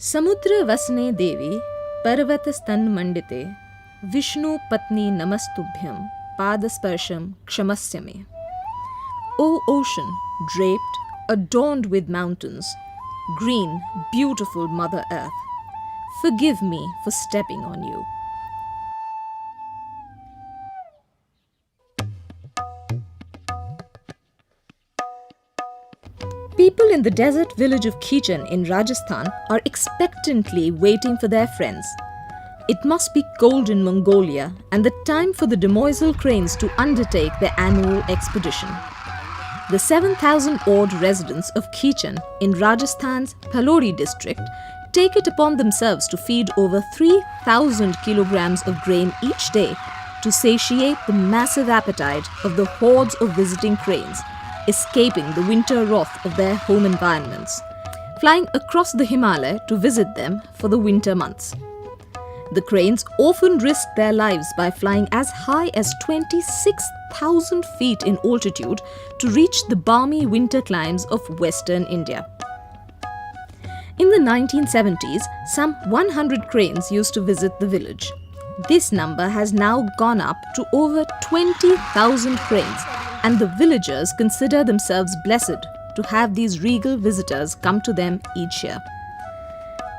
समुद्र वसने देवी पर्वत स्तन मंडिते विष्णु पत्नी नमस्तुभ्यम पादस्पर्शम क्षमस्य मे. O ocean, draped, adorned with mountains, green, beautiful Mother Earth, forgive me for stepping on you. People in the desert village of Khichen in Rajasthan are expectantly waiting for their friends. It must be cold in Mongolia and the time for the demoiselle cranes to undertake their annual expedition. The 7,000-odd residents of Khichen in Rajasthan's Phalodi district take it upon themselves to feed over 3,000 kilograms of grain each day to satiate the massive appetite of the hordes of visiting cranes, escaping the winter wrath of their home environments, flying across the Himalaya to visit them for the winter months. The cranes often risk their lives by flying as high as 26,000 feet in altitude to reach the balmy winter climes of western India. In the 1970s, some 100 cranes used to visit the village. This number has now gone up to over 20,000 cranes, and the villagers consider themselves blessed to have these regal visitors come to them each year.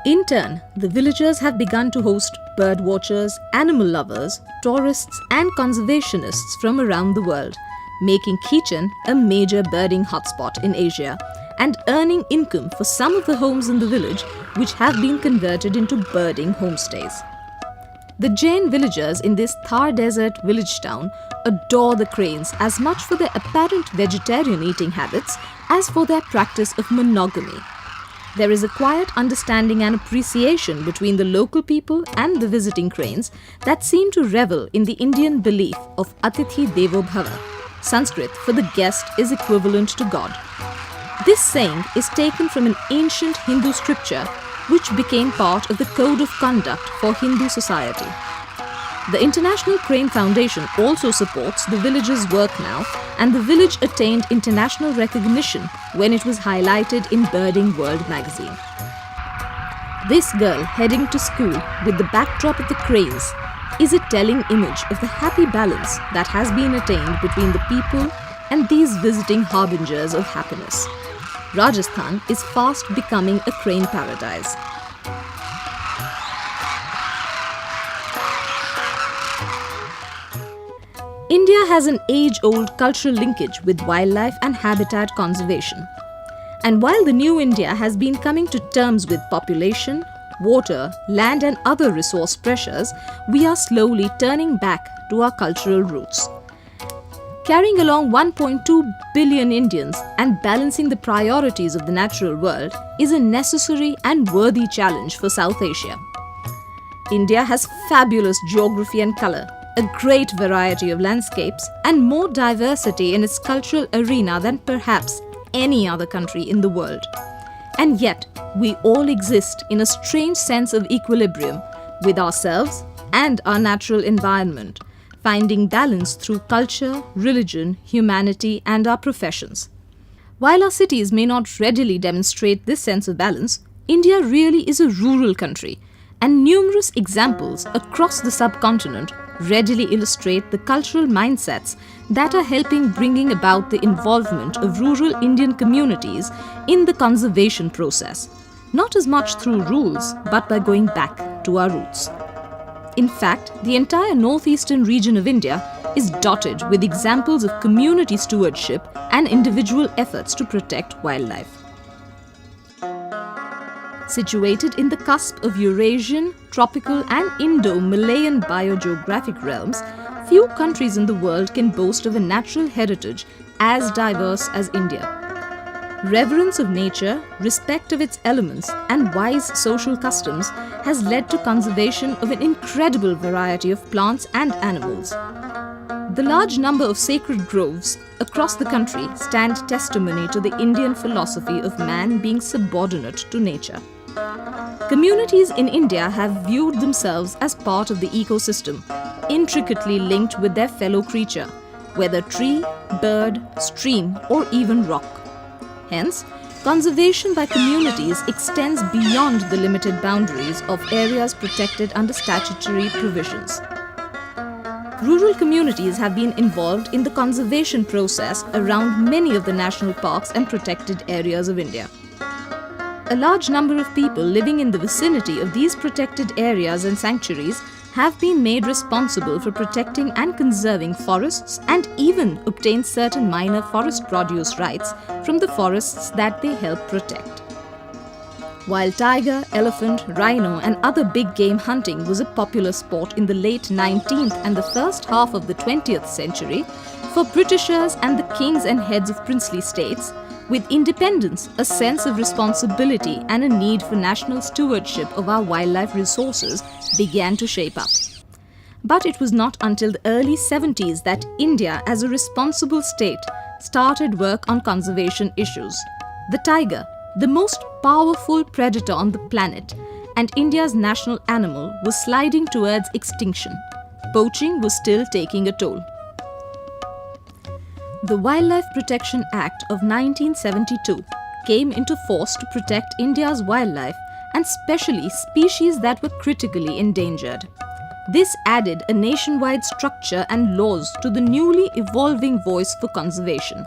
In turn, the villagers have begun to host bird watchers, animal lovers, tourists and conservationists from around the world, making Khichen a major birding hotspot in Asia and earning income for some of the homes in the village which have been converted into birding homestays. The Jain villagers in this Thar Desert village town adore the cranes as much for their apparent vegetarian eating habits as for their practice of monogamy. There is a quiet understanding and appreciation between the local people and the visiting cranes that seem to revel in the Indian belief of Atithi Devo Bhava. Sanskrit for the guest is equivalent to God. This saying is taken from an ancient Hindu scripture which became part of the code of conduct for Hindu society. The International Crane Foundation also supports the village's work now, and the village attained international recognition when it was highlighted in Birding World magazine. This girl heading to school with the backdrop of the cranes is a telling image of the happy balance that has been attained between the people and these visiting harbingers of happiness. Rajasthan is fast becoming a crane paradise. India has an age-old cultural linkage with wildlife and habitat conservation. And while the new India has been coming to terms with population, water, land and other resource pressures, we are slowly turning back to our cultural roots. Carrying along 1.2 billion Indians and balancing the priorities of the natural world is a necessary and worthy challenge for South Asia. India has fabulous geography and colour, a great variety of landscapes and more diversity in its cultural arena than perhaps any other country in the world. And yet, we all exist in a strange sense of equilibrium with ourselves and our natural environment, finding balance through culture, religion, humanity and our professions. While our cities may not readily demonstrate this sense of balance, India really is a rural country, and numerous examples across the subcontinent readily illustrate the cultural mindsets that are helping bringing about the involvement of rural Indian communities in the conservation process, not as much through rules but by going back to our roots. In fact, the entire northeastern region of India is dotted with examples of community stewardship and individual efforts to protect wildlife. Situated in the cusp of Eurasian, tropical and Indo-Malayan biogeographic realms, few countries in the world can boast of a natural heritage as diverse as India. Reverence of nature, respect of its elements and wise social customs has led to conservation of an incredible variety of plants and animals. The large number of sacred groves across the country stand testimony to the Indian philosophy of man being subordinate to nature. Communities in India have viewed themselves as part of the ecosystem, intricately linked with their fellow creature, whether tree, bird, stream or even rock. Hence, conservation by communities extends beyond the limited boundaries of areas protected under statutory provisions. Rural communities have been involved in the conservation process around many of the national parks and protected areas of India. A large number of people living in the vicinity of these protected areas and sanctuaries have been made responsible for protecting and conserving forests and even obtain certain minor forest produce rights from the forests that they help protect. While tiger, elephant, rhino and other big game hunting was a popular sport in the late 19th and the first half of the 20th century, for Britishers and the kings and heads of princely states, with independence, a sense of responsibility and a need for national stewardship of our wildlife resources began to shape up. But it was not until the early 70s that India, as a responsible state, started work on conservation issues. The tiger, the most powerful predator on the planet and India's national animal, was sliding towards extinction. Poaching was still taking a toll. The Wildlife Protection Act of 1972 came into force to protect India's wildlife and specially species that were critically endangered. This added a nationwide structure and laws to the newly evolving voice for conservation.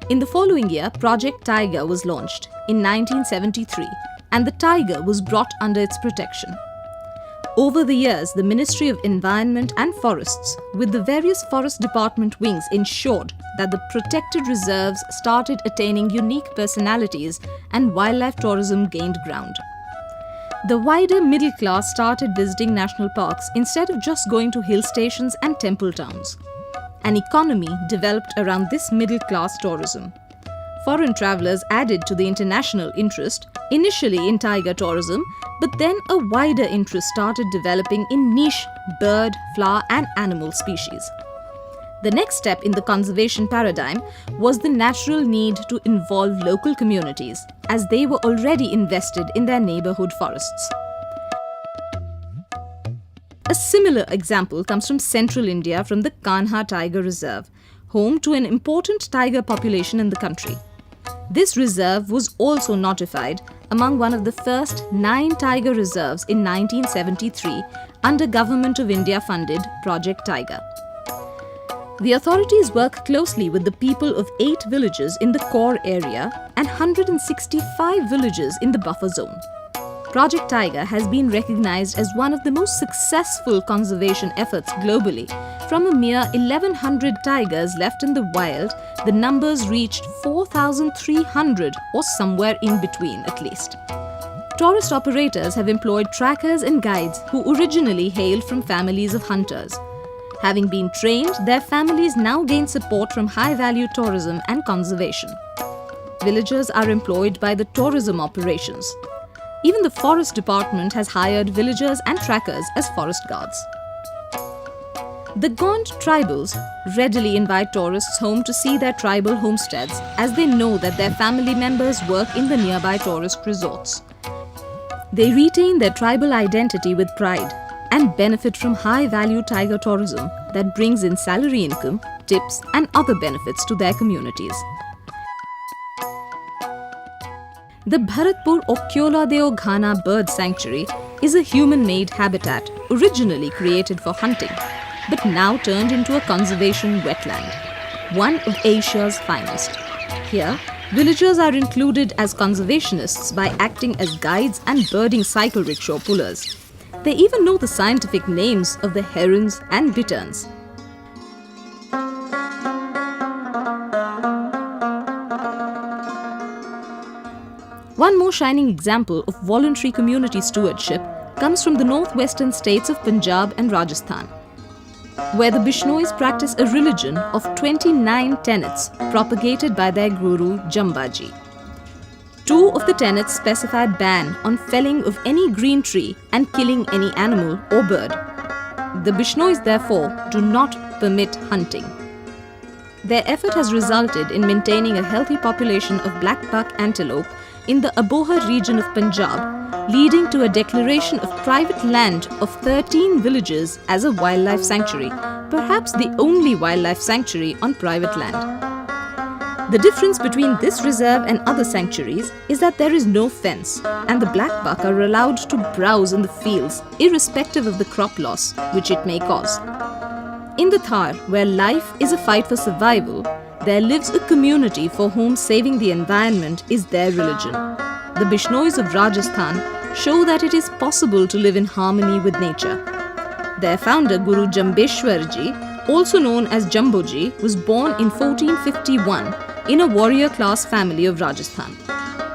In the following year, Project Tiger was launched in 1973 and the tiger was brought under its protection. Over the years, the Ministry of Environment and Forests, with the various forest department wings, ensured that the protected reserves started attaining unique personalities and wildlife tourism gained ground. The wider middle class started visiting national parks instead of just going to hill stations and temple towns. An economy developed around this middle class tourism. Foreign travelers added to the international interest, initially in tiger tourism, but then a wider interest started developing in niche bird, flower and animal species. The next step in the conservation paradigm was the natural need to involve local communities, as they were already invested in their neighborhood forests. A similar example comes from central India from the Kanha Tiger Reserve, home to an important tiger population in the country. This reserve was also notified among one of the first 9 tiger reserves in 1973 under Government of India funded Project Tiger. The authorities work closely with the people of 8 villages in the core area and 165 villages in the buffer zone. Project Tiger has been recognized as one of the most successful conservation efforts globally. From a mere 1,100 tigers left in the wild, the numbers reached 4,300 or somewhere in between at least. Tourist operators have employed trackers and guides who originally hailed from families of hunters. Having been trained, their families now gain support from high-value tourism and conservation. Villagers are employed by the tourism operations. Even the forest department has hired villagers and trackers as forest guards. The Gond tribals readily invite tourists home to see their tribal homesteads, as they know that their family members work in the nearby tourist resorts. They retain their tribal identity with pride and benefit from high-value tiger tourism that brings in salary income, tips and other benefits to their communities. The Bharatpur Okyoladeo Ghana Bird Sanctuary is a human-made habitat originally created for hunting, but now turned into a conservation wetland, one of Asia's finest. Here, villagers are included as conservationists by acting as guides and birding cycle rickshaw pullers. They even know the scientific names of the herons and bitterns. One more shining example of voluntary community stewardship comes from the northwestern states of Punjab and Rajasthan, where the Bishnois practice a religion of 29 tenets propagated by their guru Jambaji. 2 of the tenets specify ban on felling of any green tree and killing any animal or bird. The Bishnois therefore do not permit hunting. Their effort has resulted in maintaining a healthy population of black buck antelope in the Abohar region of Punjab, leading to a declaration of private land of 13 villages as a wildlife sanctuary, perhaps the only wildlife sanctuary on private land. The difference between this reserve and other sanctuaries is that there is no fence, and the black buck are allowed to browse in the fields irrespective of the crop loss which it may cause. In the Thar, where life is a fight for survival, there lives a community for whom saving the environment is their religion. The Bishnois of Rajasthan show that it is possible to live in harmony with nature. Their founder, Guru Jambeshwarji, also known as Jamboji, was born in 1451 in a warrior class family of Rajasthan.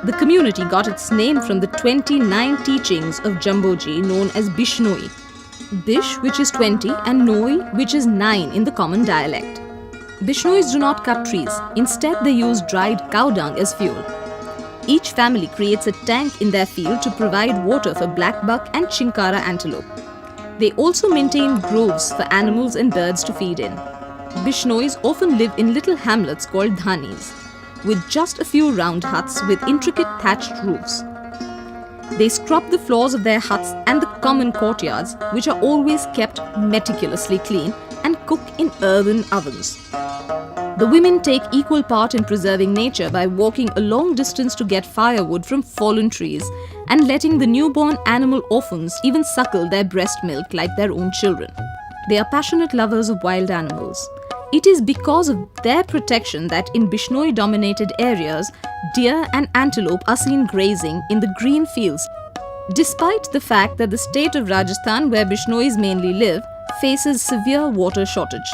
The community got its name from the 29 teachings of Jamboji known as Bishnoi. Bish, which is 20, and Noi, which is 9 in the common dialect. Bishnois do not cut trees. Instead, they use dried cow dung as fuel. Each family creates a tank in their field to provide water for blackbuck and chinkara antelope. They also maintain groves for animals and birds to feed in. Bishnois often live in little hamlets called dhanis, with just a few round huts with intricate thatched roofs. They scrub the floors of their huts and the common courtyards, which are always kept meticulously clean, and cook in earthen ovens. The women take equal part in preserving nature by walking a long distance to get firewood from fallen trees and letting the newborn animal orphans even suckle their breast milk like their own children. They are passionate lovers of wild animals. It is because of their protection that in Bishnoi-dominated areas, deer and antelope are seen grazing in the green fields, despite the fact that the state of Rajasthan, where Bishnois mainly live, faces severe water shortage.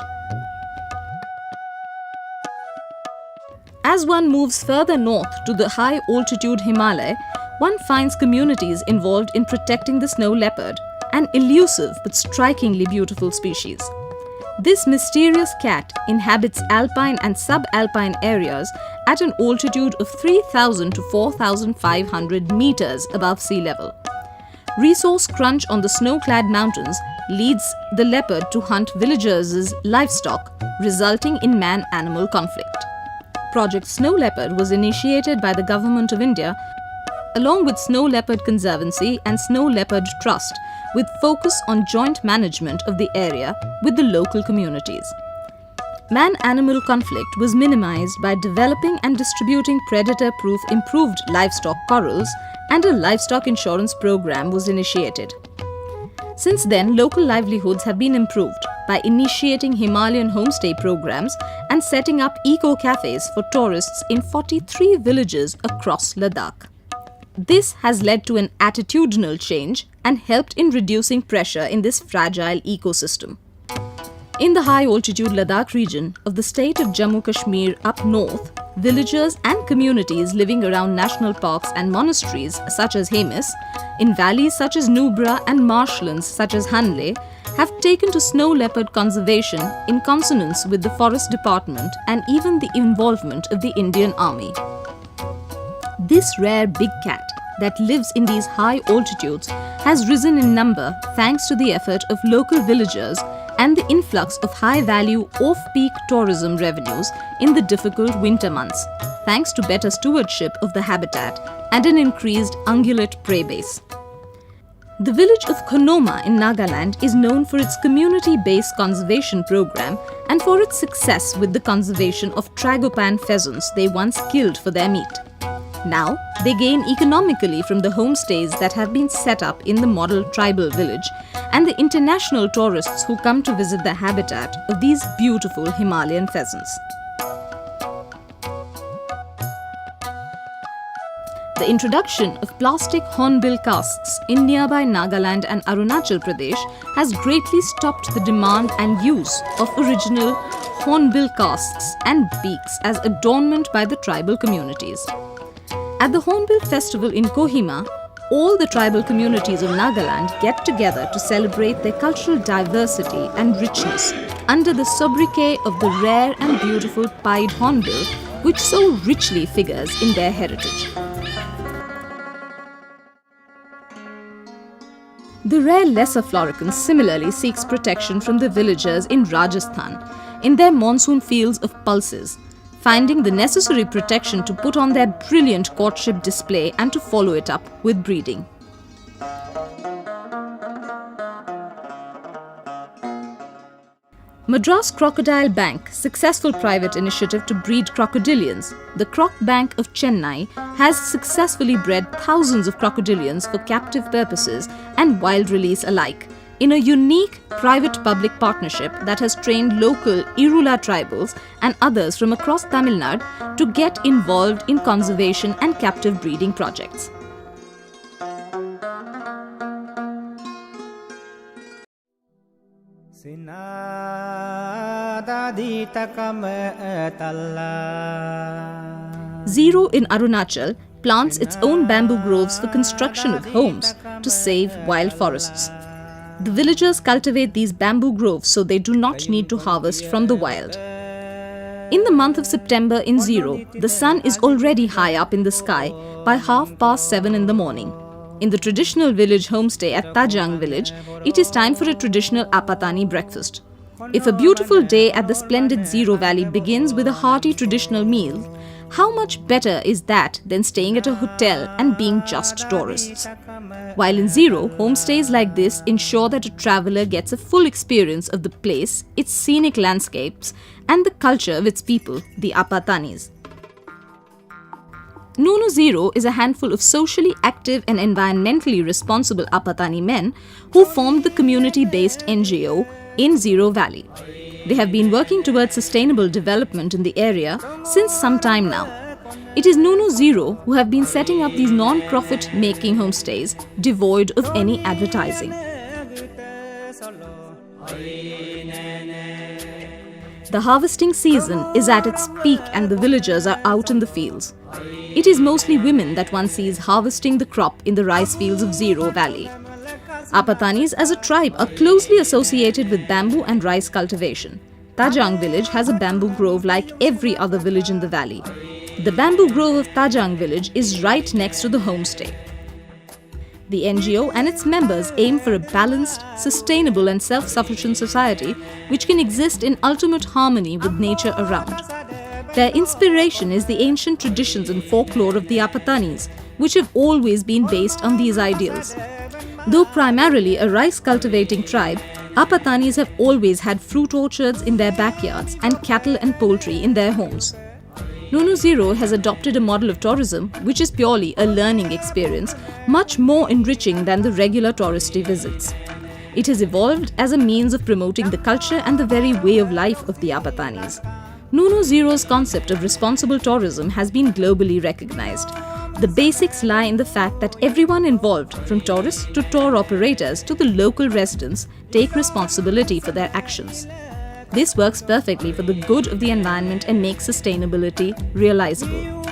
As one moves further north to the high-altitude Himalaya, one finds communities involved in protecting the snow leopard, an elusive but strikingly beautiful species. This mysterious cat inhabits alpine and subalpine areas at an altitude of 3,000 to 4,500 meters above sea level. Resource crunch on the snow-clad mountains leads the leopard to hunt villagers' livestock, resulting in man-animal conflict. Project Snow Leopard was initiated by the Government of India along with Snow Leopard Conservancy and Snow Leopard Trust, with focus on joint management of the area with the local communities. Man-animal conflict was minimized by developing and distributing predator-proof improved livestock corrals, and a livestock insurance program was initiated. Since then, local livelihoods have been improved by initiating Himalayan homestay programs and setting up eco-cafes for tourists in 43 villages across Ladakh. This has led to an attitudinal change and helped in reducing pressure in this fragile ecosystem. In the high-altitude Ladakh region of the state of Jammu Kashmir up north, villagers and communities living around national parks and monasteries such as Hemis, in valleys such as Nubra and marshlands such as Hanle, have taken to snow leopard conservation in consonance with the Forest Department and even the involvement of the Indian Army. This rare big cat that lives in these high altitudes has risen in number thanks to the effort of local villagers and the influx of high-value off-peak tourism revenues in the difficult winter months, thanks to better stewardship of the habitat and an increased ungulate prey base. The village of Konoma in Nagaland is known for its community-based conservation program and for its success with the conservation of tragopan pheasants they once killed for their meat. Now, they gain economically from the homestays that have been set up in the model tribal village and the international tourists who come to visit the habitat of these beautiful Himalayan pheasants. The introduction of plastic hornbill casks in nearby Nagaland and Arunachal Pradesh has greatly stopped the demand and use of original hornbill casks and beaks as adornment by the tribal communities. At the Hornbill Festival in Kohima, all the tribal communities of Nagaland get together to celebrate their cultural diversity and richness under the sobriquet of the rare and beautiful pied hornbill, which so richly figures in their heritage. The rare lesser floricans similarly seeks protection from the villagers in Rajasthan in their monsoon fields of pulses, finding the necessary protection to put on their brilliant courtship display and to follow it up with breeding. Madras Crocodile Bank, successful private initiative to breed crocodilians, the Croc Bank of Chennai, has successfully bred thousands of crocodilians for captive purposes and wild release alike, in a unique private-public partnership that has trained local Irula tribals and others from across Tamil Nadu to get involved in conservation and captive breeding projects. Zero in Arunachal plants its own bamboo groves for construction of homes to save wild forests. The villagers cultivate these bamboo groves so they do not need to harvest from the wild. In the month of September in Zero, the sun is already high up in the sky by 7:30 in the morning. In the traditional village homestay at Tajang village, it is time for a traditional Apatani breakfast. If a beautiful day at the splendid Zero Valley begins with a hearty traditional meal, how much better is that than staying at a hotel and being just tourists? While in Zero, homestays like this ensure that a traveller gets a full experience of the place, its scenic landscapes, and the culture of its people, the Apatanis. Nunu Zero is a handful of socially active and environmentally responsible Apatani men who formed the community-based NGO in Zero Valley. They have been working towards sustainable development in the area since some time now. It is Nunu Zero who have been setting up these non-profit making homestays devoid of any advertising. The harvesting season is at its peak and the villagers are out in the fields. It is mostly women that one sees harvesting the crop in the rice fields of Zero Valley. Apatanis as a tribe are closely associated with bamboo and rice cultivation. Tajang village has a bamboo grove like every other village in the valley. The bamboo grove of Tajang village is right next to the homestay. The NGO and its members aim for a balanced, sustainable and self-sufficient society which can exist in ultimate harmony with nature around. Their inspiration is the ancient traditions and folklore of the Apatanis, which have always been based on these ideals. Though primarily a rice-cultivating tribe, Apatanis have always had fruit orchards in their backyards and cattle and poultry in their homes. Nunu Zero has adopted a model of tourism which is purely a learning experience, much more enriching than the regular touristy visits. It has evolved as a means of promoting the culture and the very way of life of the Apatanis. Nunu Zero's concept of responsible tourism has been globally recognized. The basics lie in the fact that everyone involved, from tourists to tour operators to the local residents, take responsibility for their actions. This works perfectly for the good of the environment and makes sustainability realizable.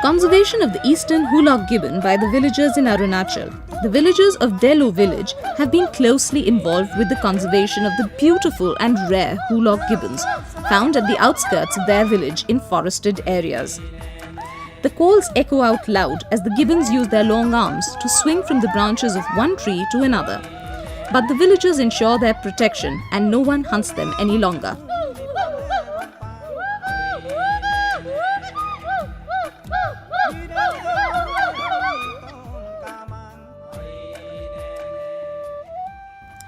Conservation of the eastern Hulok gibbon by the villagers in Arunachal. The villagers of Delo village have been closely involved with the conservation of the beautiful and rare Hulok gibbons found at the outskirts of their village in forested areas. The calls echo out loud as the gibbons use their long arms to swing from the branches of one tree to another. But the villagers ensure their protection and no one hunts them any longer.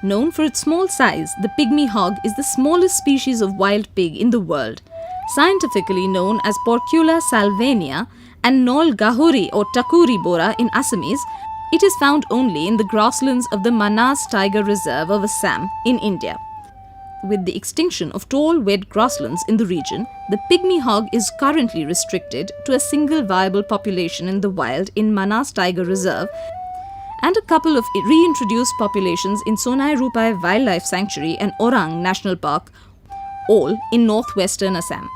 Known for its small size, the pygmy hog is the smallest species of wild pig in the world. Scientifically known as Porcula salvania and Nol Gahuri or Takuri Bora in Assamese, it is found only in the grasslands of the Manas Tiger Reserve of Assam in India. With the extinction of tall wet grasslands in the region, the pygmy hog is currently restricted to a single viable population in the wild in Manas Tiger Reserve and a couple of reintroduced populations in Sonai Rupai Wildlife Sanctuary and Orang National Park, all in northwestern Assam.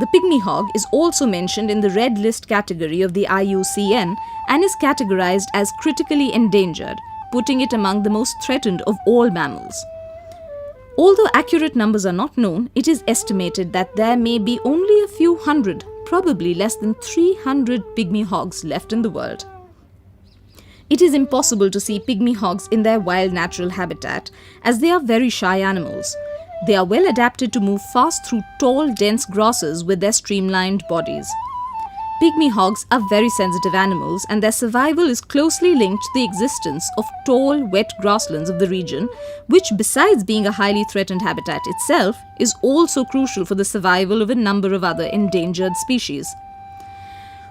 The pygmy hog is also mentioned in the red list category of the IUCN and is categorized as critically endangered, putting it among the most threatened of all mammals. Although accurate numbers are not known, it is estimated that there may be only a few hundred, probably less than 300 pygmy hogs left in the world. It is impossible to see pygmy hogs in their wild natural habitat as they are very shy animals. They are well adapted to move fast through tall, dense grasses with their streamlined bodies. Pygmy hogs are very sensitive animals and their survival is closely linked to the existence of tall, wet grasslands of the region, which besides being a highly threatened habitat itself, is also crucial for the survival of a number of other endangered species.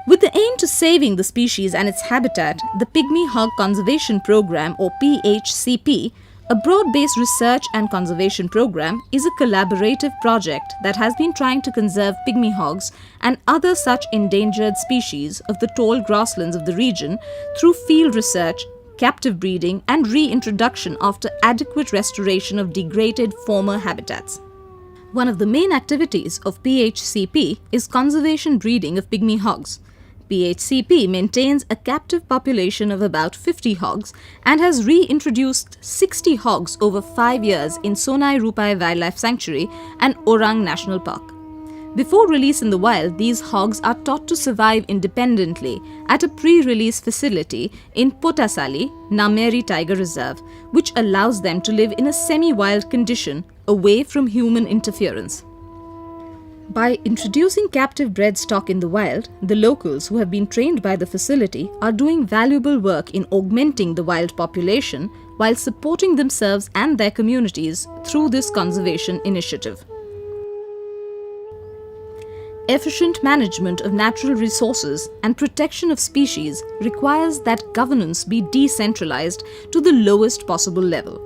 With the aim to saving the species and its habitat, the Pygmy Hog Conservation Program or PHCP, a broad-based research and conservation program, is a collaborative project that has been trying to conserve pygmy hogs and other such endangered species of the tall grasslands of the region through field research, captive breeding and reintroduction after adequate restoration of degraded former habitats. One of the main activities of PHCP is conservation breeding of pygmy hogs. PHCP maintains a captive population of about 50 hogs and has reintroduced 60 hogs over 5 years in Sonai Rupai Wildlife Sanctuary and Orang National Park. Before release in the wild, these hogs are taught to survive independently at a pre-release facility in Potasali, Nameri Tiger Reserve, which allows them to live in a semi-wild condition away from human interference. By introducing captive bred stock in the wild, the locals who have been trained by the facility are doing valuable work in augmenting the wild population while supporting themselves and their communities through this conservation initiative. Efficient management of natural resources and protection of species requires that governance be decentralized to the lowest possible level.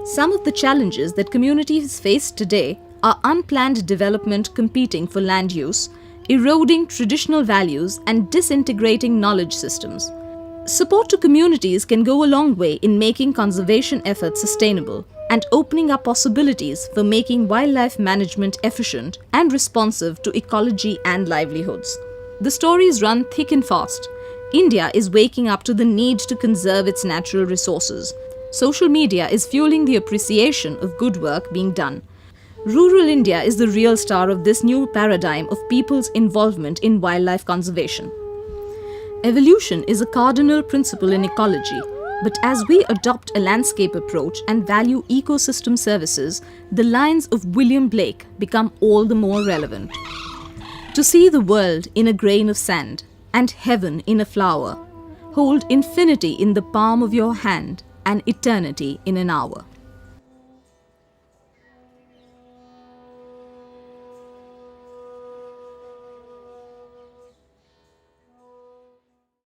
Some of the challenges that communities face today are unplanned development competing for land use, eroding traditional values and disintegrating knowledge systems. Support to communities can go a long way in making conservation efforts sustainable and opening up possibilities for making wildlife management efficient and responsive to ecology and livelihoods. The stories run thick and fast. India is waking up to the need to conserve its natural resources. Social media is fueling the appreciation of good work being done. Rural India is the real star of this new paradigm of people's involvement in wildlife conservation. Evolution is a cardinal principle in ecology, but as we adopt a landscape approach and value ecosystem services, the lines of William Blake become all the more relevant. To see the world in a grain of sand and heaven in a flower, hold infinity in the palm of your hand and eternity in an hour.